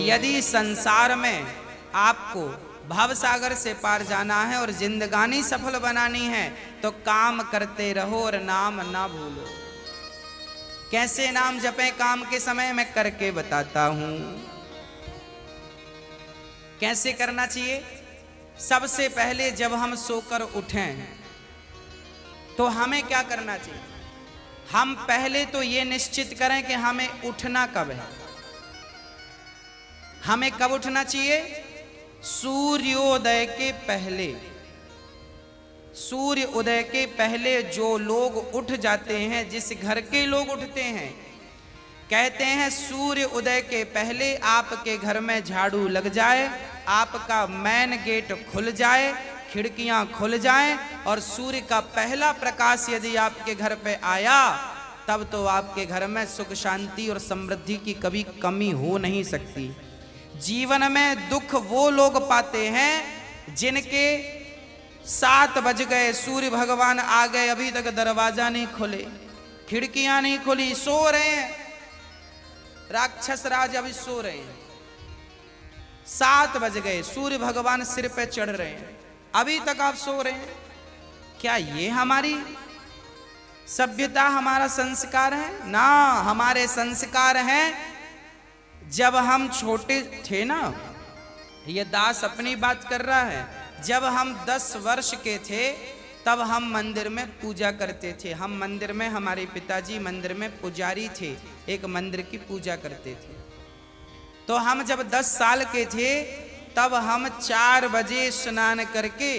यदि संसार में आपको भवसागर से पार जाना है और जिंदगानी सफल बनानी है तो काम करते रहो और नाम ना भूलो। कैसे नाम जपें काम के समय, मैं करके बताता हूं। कैसे करना चाहिए? सबसे पहले जब हम सोकर उठें तो हमें क्या करना चाहिए? हम पहले तो ये निश्चित करें कि हमें उठना कब है। हमें कब उठना चाहिए? सूर्योदय के पहले। सूर्य उदय के पहले जो लोग उठ जाते हैं, जिस घर के लोग उठते हैं, कहते हैं सूर्य उदय के पहले आपके घर में झाड़ू लग जाए, आपका मेन गेट खुल जाए, खिड़कियां खुल जाएं और सूर्य का पहला प्रकाश यदि आपके घर पे आया तब तो आपके घर में सुख शांति और समृद्धि की कभी कमी हो नहीं सकती। जीवन में दुख वो लोग पाते हैं जिनके 7 बज गए, सूर्य भगवान आ गए, अभी तक दरवाजा नहीं खुले, खिड़कियां नहीं खुली, सो रहे हैं, राक्षस राज अभी सो रहे हैं। 7 बज गए, सूर्य भगवान सिर पे चढ़ रहे हैं, अभी तक आप सो रहे हैं। क्या ये हमारी सभ्यता, हमारा संस्कार है? ना, हमारे संस्कार हैं जब हम छोटे थे ना, ये दास अपनी बात कर रहा है, जब हम 10 वर्ष के थे तब हम मंदिर में पूजा करते थे। हम मंदिर में, हमारे पिताजी मंदिर में पुजारी थे, एक मंदिर की पूजा करते थे। तो हम जब 10 साल के थे तब हम 4 बजे स्नान करके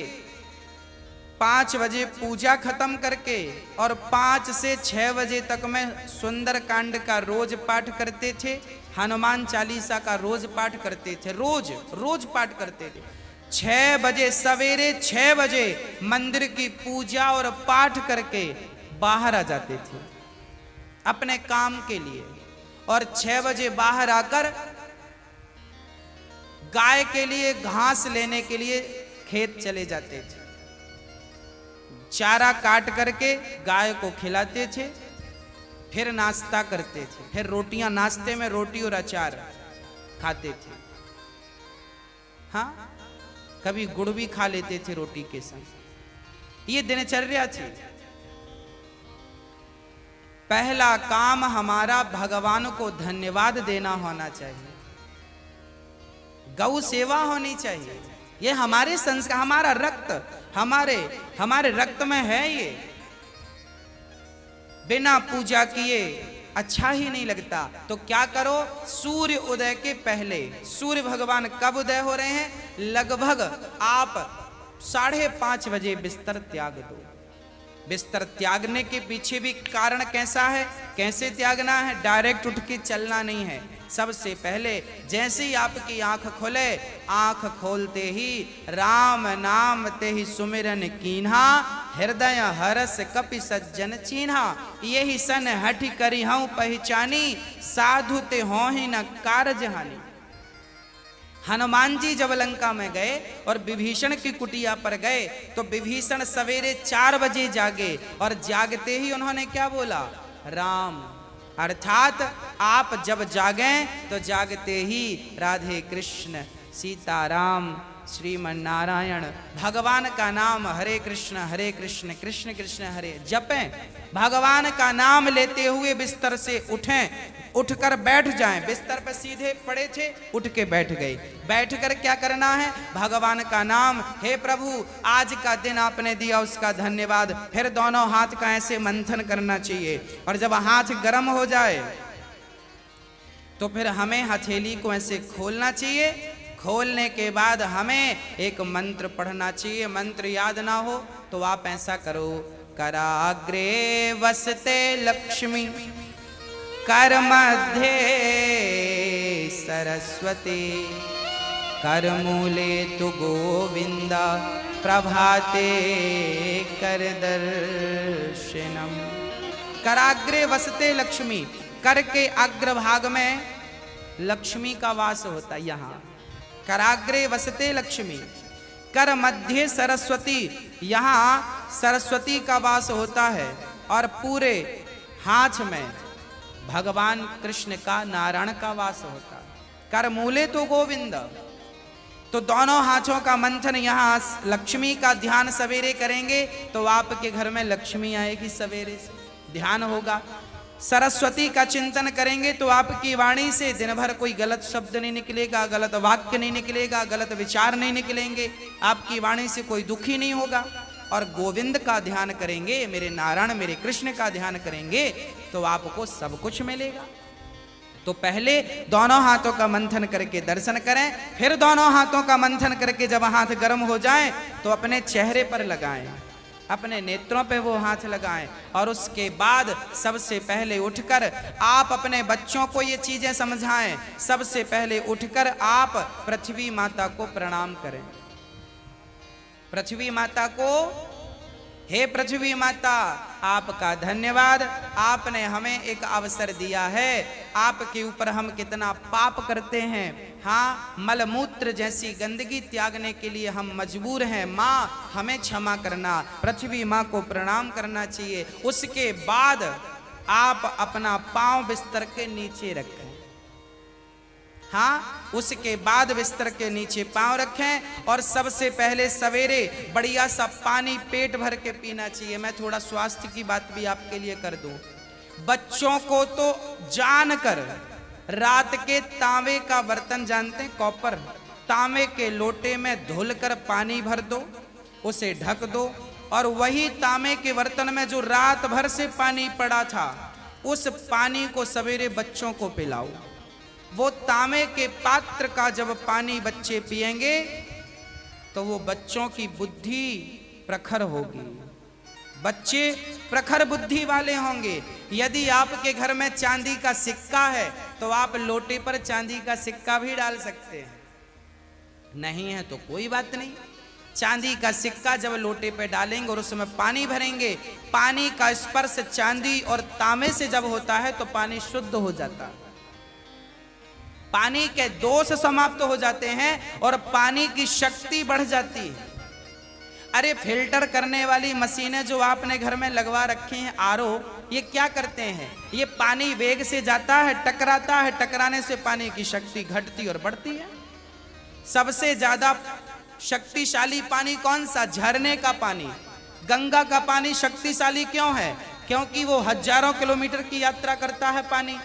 5 बजे पूजा खत्म करके और 5 से 6 बजे तक में सुंदर कांड का रोज पाठ करते थे, हनुमान चालीसा का रोज पाठ करते थे, रोज पाठ करते थे। 6 बजे, सवेरे 6 बजे मंदिर की पूजा और पाठ करके बाहर आ जाते थे अपने काम के लिए, और 6 बजे बाहर आकर गाय के लिए घास लेने के लिए खेत चले जाते थे। चारा काट करके गाय को खिलाते थे, फिर नाश्ता करते थे, फिर रोटियां, नाश्ते में रोटी और अचार खाते थे। हाँ, कभी गुड़ भी खा लेते थे रोटी के संग। ये दिनचर्या थी। पहला काम हमारा भगवान को धन्यवाद देना होना चाहिए, गौ सेवा होनी चाहिए। ये हमारे संस्कार, हमारा रक्त, हमारे रक्त में है ये। बिना पूजा किए अच्छा ही नहीं लगता। तो क्या करो? सूर्य उदय के पहले, सूर्य भगवान कब उदय हो रहे हैं? लगभग आप 5:30 बजे बिस्तर त्याग दो। बिस्तर त्यागने के पीछे भी कारण कैसा है, कैसे त्यागना है? डायरेक्ट उठ के चलना नहीं है। सबसे पहले जैसे ही आपकी आंख खुले, आंख खोलते ही राम नाम ते ही सुमिरन कीन्हा, हृदय हरस कपि सज्जन चीन्हा, यही सन हठि करी हूं पहचानी, साधु ते हो ही न कारज हानि। हनुमान जी जब लंका में गए और विभीषण की कुटिया पर गए तो विभीषण सवेरे 4 बजे जागे और जागते ही उन्होंने क्या बोला? राम। अर्थात आप जब जागें तो जागते ही राधे कृष्ण, सीताराम, श्रीमन नारायण, भगवान का नाम हरे कृष्ण कृष्ण कृष्ण हरे जपें। भगवान का नाम लेते हुए बिस्तर से उठें, उठकर बैठ जाएं। बिस्तर पर सीधे पड़े थे, उठ के बैठ गए। बैठकर क्या करना है? भगवान का नाम, हे प्रभु आज का दिन आपने दिया उसका धन्यवाद। फिर दोनों हाथ का ऐसे मंथन करना चाहिए, और जब हाथ गर्म हो जाए तो फिर हमें हथेली को ऐसे खोलना चाहिए। खोलने के बाद हमें एक मंत्र पढ़ना चाहिए। मंत्र याद ना हो तो आप ऐसा करो, कराग्रे वसते लक्ष्मी, कर मध्य सरस्वती, कर मूले तु गोविंदा, प्रभाते कर दर्शनम। कराग्रे वसते लक्ष्मी, कर के अग्रभाग में लक्ष्मी का वास होता है। यहाँ कराग्रे वसते लक्ष्मी, कर मध्य सरस्वती, यहाँ सरस्वती का वास होता है, और पूरे हाथ में भगवान कृष्ण का, नारायण का वास होता है। कर मूले तो गोविंद। तो दोनों हाथों का मंथन, यहाँ लक्ष्मी का ध्यान सवेरे करेंगे तो आपके घर में लक्ष्मी आएगी, सवेरे से ध्यान होगा। सरस्वती का चिंतन करेंगे तो आपकी वाणी से दिन भर कोई गलत शब्द नहीं निकलेगा, गलत वाक्य नहीं निकलेगा, गलत विचार नहीं निकलेंगे, आपकी वाणी से कोई दुखी नहीं होगा। और गोविंद का ध्यान करेंगे, मेरे नारायण मेरे कृष्ण का ध्यान करेंगे तो आपको सब कुछ मिलेगा। तो पहले दोनों हाथों का मंथन करके दर्शन करें, फिर दोनों हाथों का मंथन करके जब हाथ गर्म हो जाए तो अपने चेहरे पर लगाएं, अपने नेत्रों पे वो हाथ लगाएं। और उसके बाद सबसे पहले उठकर आप अपने बच्चों को ये चीजें समझाएं। सबसे पहले उठकर आप पृथ्वी माता को प्रणाम करें। पृथ्वी माता को, हे पृथ्वी माता, आपका धन्यवाद, आपने हमें एक अवसर दिया है। आपके ऊपर हम कितना पाप करते हैं, हाँ, मलमूत्र जैसी गंदगी त्यागने के लिए हम मजबूर हैं। माँ हमें क्षमा करना, पृथ्वी माँ को प्रणाम करना चाहिए। उसके बाद आप अपना पांव बिस्तर के नीचे रखें, हाँ, उसके बाद बिस्तर के नीचे पांव रखें। और सबसे पहले सवेरे बढ़िया सा पानी पेट भर के पीना चाहिए। मैं थोड़ा स्वास्थ्य की बात भी आपके लिए कर दूं। बच्चों को तो जानकर रात के तांबे का बर्तन जानते हैं, कॉपर, तांबे के लोटे में धुलकर पानी भर दो, उसे ढक दो, और वही तांबे के बर्तन में जो रात भर से पानी पड़ा था उस पानी को सवेरे बच्चों को पिलाओ। वो तांबे के पात्र का जब पानी बच्चे पिएंगे तो वो बच्चों की बुद्धि प्रखर होगी, बच्चे प्रखर बुद्धि वाले होंगे। यदि आपके घर में चांदी का सिक्का है तो आप लोटे पर चांदी का सिक्का भी डाल सकते हैं, नहीं है तो कोई बात नहीं। चांदी का सिक्का जब लोटे पे डालेंगे और उसमें पानी भरेंगे, पानी का स्पर्श चांदी और तांबे से जब होता है तो पानी शुद्ध हो जाता है, पानी के दोष समाप्त हो जाते हैं और पानी की शक्ति बढ़ जाती है। अरे फिल्टर करने वाली मशीनें जो आपने घर में लगवा रखी हैं, आरओ, ये क्या करते हैं? ये पानी वेग से जाता है, टकराता है, टकराने से पानी की शक्ति घटती और बढ़ती है। सबसे ज्यादा शक्तिशाली पानी कौन सा? झरने का पानी। गंगा का पानी शक्तिशाली क्यों है? क्योंकि वो हजारों किलोमीटर की यात्रा करता है, पानी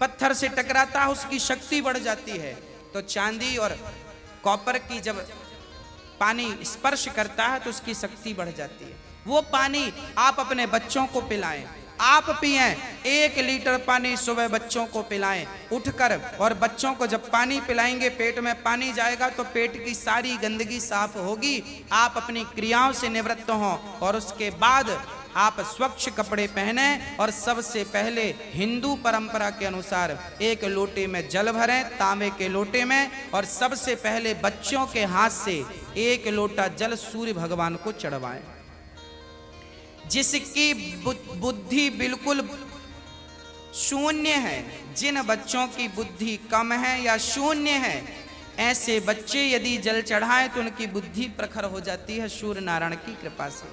पत्थर से टकराता है, उसकी शक्ति बढ़ जाती है। तो चांदी और कॉपर की जब पानी स्पर्श करता है तो उसकी शक्ति बढ़ जाती है। वो पानी आप अपने बच्चों को पिलाएं, आप पिएं। 1 लीटर पानी सुबह बच्चों को पिलाएं उठकर, और बच्चों को जब पानी पिलाएंगे पेट में पानी जाएगा तो पेट की सारी गंदगी साफ होगी, आप अपनी क्रियाओं से निवृत्त हों। और उसके बाद आप स्वच्छ कपड़े पहने और सबसे पहले हिंदू परंपरा के अनुसार 1 लोटे में जल भरें, तांबे के लोटे में, और सबसे पहले बच्चों के हाथ से 1 लोटा जल सूर्य भगवान को चढ़वाएं। जिसकी बुद्धि बिल्कुल शून्य है, जिन बच्चों की बुद्धि कम है या शून्य है, ऐसे बच्चे यदि जल चढ़ाएं तो उनकी बुद्धि प्रखर हो जाती है सूर्य नारायण की कृपा से।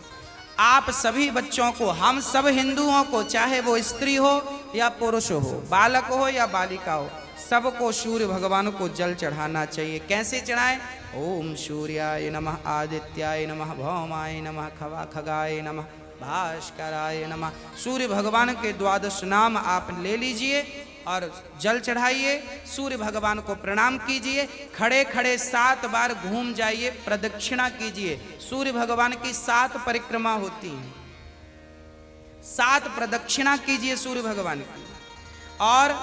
आप सभी बच्चों को, हम सब हिंदुओं को, चाहे वो स्त्री हो या पुरुष हो, बालक हो या बालिका हो, सबको सूर्य भगवान को जल चढ़ाना चाहिए। कैसे चढ़ाएं? ओम सूर्याय नमः, आदित्याय नमः, भौमाय नमः, खगाय नमः, भास्कराय नमः। सूर्य भगवान के 12 नाम आप ले लीजिए और जल चढ़ाइए, सूर्य भगवान को प्रणाम कीजिए, खड़े खड़े 7 बार घूम जाइए, प्रदक्षिणा कीजिए। सूर्य भगवान की 7 परिक्रमा होती हैं, 7 प्रदक्षिणा कीजिए सूर्य भगवान की। और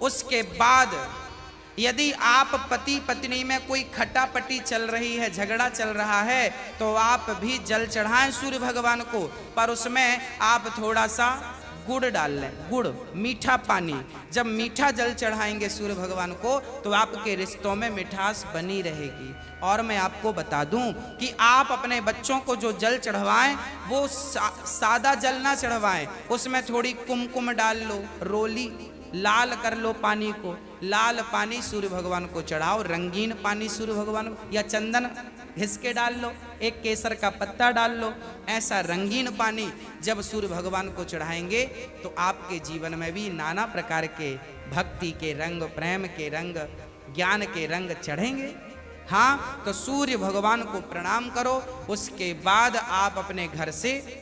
उसके बाद यदि आप पति पत्नी में कोई खटापटी चल रही है, झगड़ा चल रहा है, तो आप भी जल चढ़ाएं सूर्य भगवान को, पर उसमें आप थोड़ा सा गुड़ डाल लें, गुड़, मीठा पानी। जब मीठा जल चढ़ाएंगे सूर्य भगवान को तो आपके रिश्तों में मिठास बनी रहेगी। और मैं आपको बता दूं कि आप अपने बच्चों को जो जल चढ़वाएं वो सादा जल ना चढ़वाएं, उसमें थोड़ी कुमकुम डाल लो, रोली, लाल कर लो पानी को, लाल पानी सूर्य भगवान को चढ़ाओ, रंगीन पानी सूर्य भगवान को, या चंदन घिस के डाल लो, एक केसर का पत्ता डाल लो, ऐसा रंगीन पानी जब सूर्य भगवान को चढ़ाएंगे तो आपके जीवन में भी नाना प्रकार के भक्ति के रंग, प्रेम के रंग, ज्ञान के रंग चढ़ेंगे। हाँ, तो सूर्य भगवान को प्रणाम करो। उसके बाद आप अपने घर से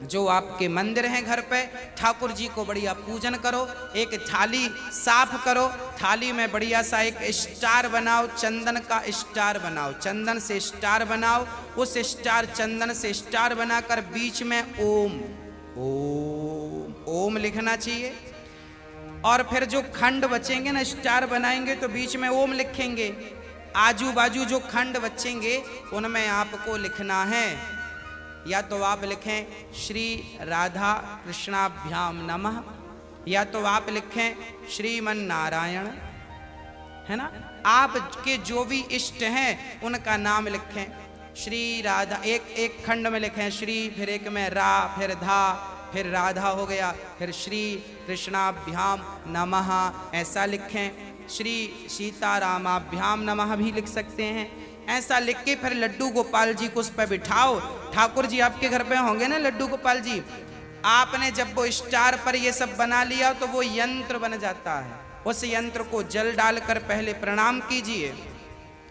जो आपके मंदिर हैं घर पे, ठाकुर जी को बढ़िया पूजन करो, एक थाली साफ करो, थाली में बढ़िया सा एक स्टार बनाओ, चंदन का स्टार बनाओ, चंदन से स्टार बनाओ, उस स्टार चंदन से स्टार बनाकर बीच में ओम ओम ओम लिखना चाहिए। और फिर जो खंड बचेंगे ना, स्टार बनाएंगे तो बीच में ओम लिखेंगे, आजू बाजू जो खंड बचेंगे उनमें आपको लिखना है, या तो आप लिखें श्री राधा कृष्णाभ्याम नमः, या तो आप लिखें श्रीमन नारायण, है ना। आपके जो भी इष्ट हैं उनका नाम लिखें, श्री राधा, एक खंड में लिखें श्री, फिर एक में रा, फिर धा, फिर राधा हो गया, फिर श्री कृष्णाभ्याम नमः ऐसा लिखें, श्री सीतारामाभ्याम नमः भी लिख सकते हैं। ऐसा लिख के फिर लड्डू गोपाल जी को उस पर बिठाओ। ठाकुर जी आपके घर पे होंगे ना लड्डू गोपाल जी, आपने जब वो स्टार पर ये सब बना लिया तो वो यंत्र बन जाता है। उस यंत्र को जल डालकर पहले प्रणाम कीजिए,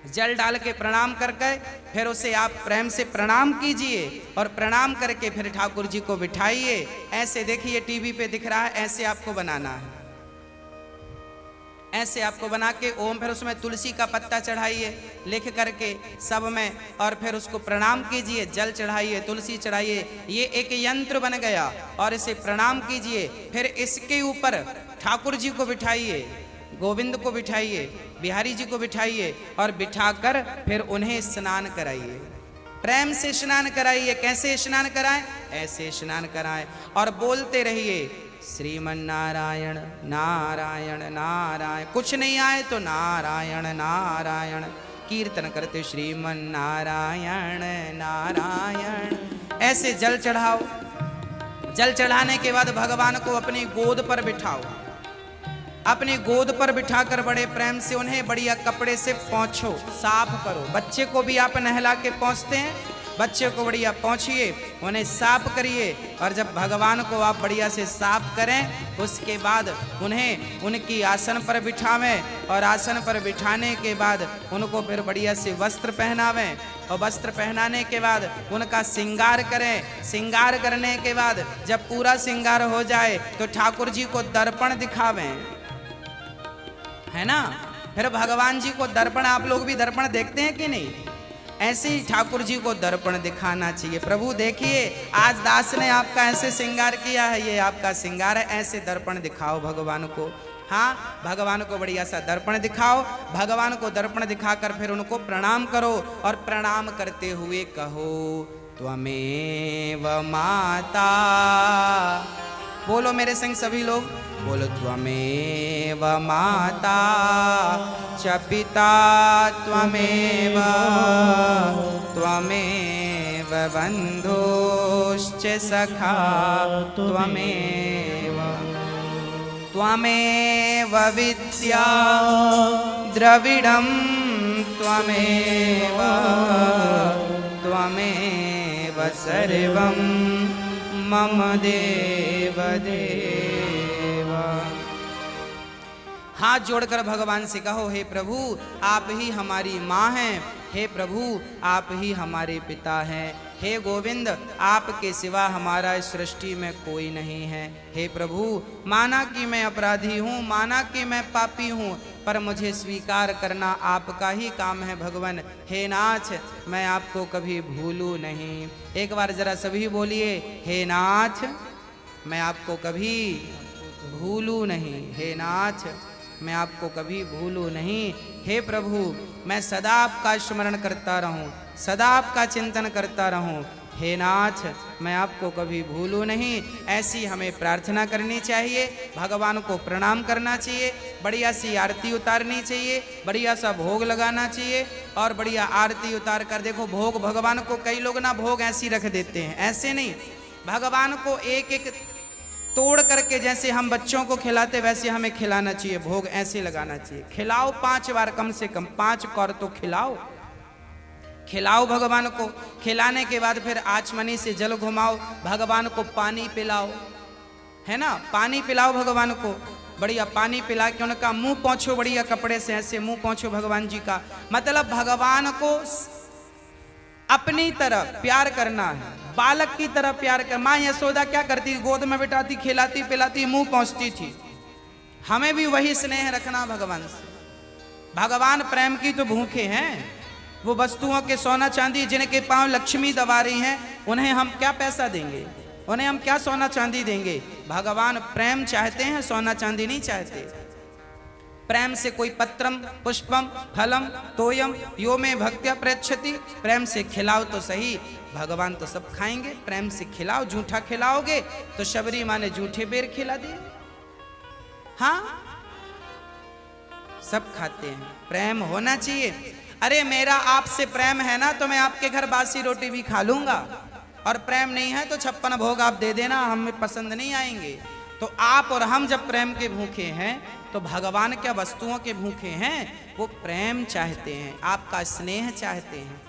जल डाल के प्रणाम करके फिर उसे आप प्रेम से प्रणाम कीजिए, और प्रणाम करके फिर ठाकुर जी को बिठाइए। ऐसे देखिए टीवी पे दिख रहा है, ऐसे आपको बनाना है, ऐसे आपको बना के ओम, फिर उसमें तुलसी का पत्ता चढ़ाइए लिख करके सब में, और फिर उसको प्रणाम कीजिए, जल चढ़ाइए, तुलसी चढ़ाइए, ये एक यंत्र बन गया। और इसे प्रणाम कीजिए, फिर इसके ऊपर ठाकुर जी को बिठाइए, गोविंद को बिठाइए, बिहारी जी को बिठाइए, और बिठाकर फिर उन्हें स्नान कराइए, प्रेम से स्नान कराइए। कैसे स्नान कराएं? ऐसे स्नान कराएं, और बोलते रहिए श्रीमन नारायण नारायण नारायण, कुछ नहीं आए तो नारायण नारायण, कीर्तन करते श्रीमन नारायण नारायण। ऐसे जल चढ़ाओ, जल चढ़ाने के बाद भगवान को अपनी गोद पर बिठाओ, अपनी गोद पर बिठाकर बड़े प्रेम से उन्हें बढ़िया कपड़े से पोंछो, साफ करो। बच्चे को भी आप नहला के पोंछते हैं, बच्चे को बढ़िया पोंछिए, उन्हें साफ करिए, और जब भगवान को आप बढ़िया से साफ करें उसके बाद उन्हें उनकी आसन पर बिठावें, और आसन पर बिठाने के बाद उनको फिर बढ़िया से वस्त्र पहनावें, और वस्त्र पहनाने के बाद उनका श्रृंगार करें। श्रृंगार करने के बाद जब पूरा श्रृंगार हो जाए तो ठाकुर जी को दर्पण दिखावें, है ना। फिर भगवान जी को दर्पण, आप लोग भी दर्पण देखते हैं कि नहीं? ऐसे ही ठाकुर जी को दर्पण दिखाना चाहिए। प्रभु देखिए आज दास ने आपका ऐसे श्रृंगार किया है, ये आपका श्रृंगार है, ऐसे दर्पण दिखाओ भगवान को। हाँ, भगवान को बढ़िया सा दर्पण दिखाओ, भगवान को दर्पण दिखाकर फिर उनको प्रणाम करो, और प्रणाम करते हुए कहो त्वमेव माता। बोलो मेरे संग सभी लोग, बोलो त्वमेव माता च पिता त्वमेव, त्वमेव बन्धुश्च सखा त्वमेव, त्वमेव विद्या द्रविडं त्वमेव, त्वमेव सर्वं मम देव देव। हाथ जोड़कर भगवान से कहो, हे प्रभु आप ही हमारी माँ हैं, हे प्रभु आप ही हमारे पिता हैं, हे गोविंद आपके सिवा हमारा इस सृष्टि में कोई नहीं है। हे प्रभु माना कि मैं अपराधी हूँ, माना कि मैं पापी हूँ, पर मुझे स्वीकार करना आपका ही काम है भगवान। हे नाथ मैं आपको कभी भूलूं नहीं। एक बार जरा सभी बोलिए, हे नाथ मैं आपको कभी भूलूं नहीं, हे नाथ मैं आपको कभी भूलूं नहीं। हे प्रभु मैं सदा आपका स्मरण करता रहूं, सदा आपका चिंतन करता रहूं। हे नाथ मैं आपको कभी भूलूं नहीं। ऐसी हमें प्रार्थना करनी चाहिए, भगवान को प्रणाम करना चाहिए, बढ़िया सी आरती उतारनी चाहिए, बढ़िया सा भोग लगाना चाहिए, और बढ़िया आरती उतार कर देखो भोग भगवान को, कई लोग ना भोग ऐसी रख देते हैं, ऐसे नहीं, भगवान को एक एक तोड़ करके जैसे हम बच्चों को खिलाते वैसे हमें खिलाना चाहिए, भोग ऐसे लगाना चाहिए। खिलाओ 5 बार, कम से कम 5 कौर तो खिलाओ। खिलाओ भगवान को। खिलाने के बाद फिर आचमनी से जल घुमाओ, भगवान को पानी पिलाओ, है ना, पानी पिलाओ भगवान को। बढ़िया पानी पिला के उनका मुंह पोंछो, बढ़िया कपड़े से ऐसे मुंह पोंछो भगवान जी का। मतलब भगवान को अपनी तरह प्यार करना है, बालक की तरह प्यार कर। माँ यशोदा क्या करती, गोद में बिठाती, खिलाती पिलाती, मुंह पहुंचती थी। हमें भी वही स्नेह रखना भगवान से। भगवान प्रेम की तो भूखे हैं। वो वस्तुओं के सोना चांदी जिनके पांव लक्ष्मी दबा रही हैं, उन्हें हम क्या पैसा देंगे, उन्हें हम क्या सोना चांदी देंगे। भगवान प्रेम चाहते हैं, सोना चांदी नहीं चाहते। प्रेम से कोई पत्रम पुष्पम फलम तोयम यो में भक्त्या प्रयच्छति, प्रेम से खिलाओ तो सही, भगवान तो सब खाएंगे। प्रेम से खिलाओ, झूठा खिलाओगे तो शबरी माँ ने झूठे बेर खिला दिए। हाँ, सब खाते हैं, प्रेम होना चाहिए। अरे मेरा आपसे प्रेम है ना तो मैं आपके घर बासी रोटी भी खा लूंगा, और प्रेम नहीं है तो 56 भोग आप दे देना, हमें पसंद नहीं आएंगे। तो आप और हम जब प्रेम के भूखे हैं तो भगवान क्या वस्तुओं के भूखे हैं, वो प्रेम चाहते हैं, आपका स्नेह चाहते हैं।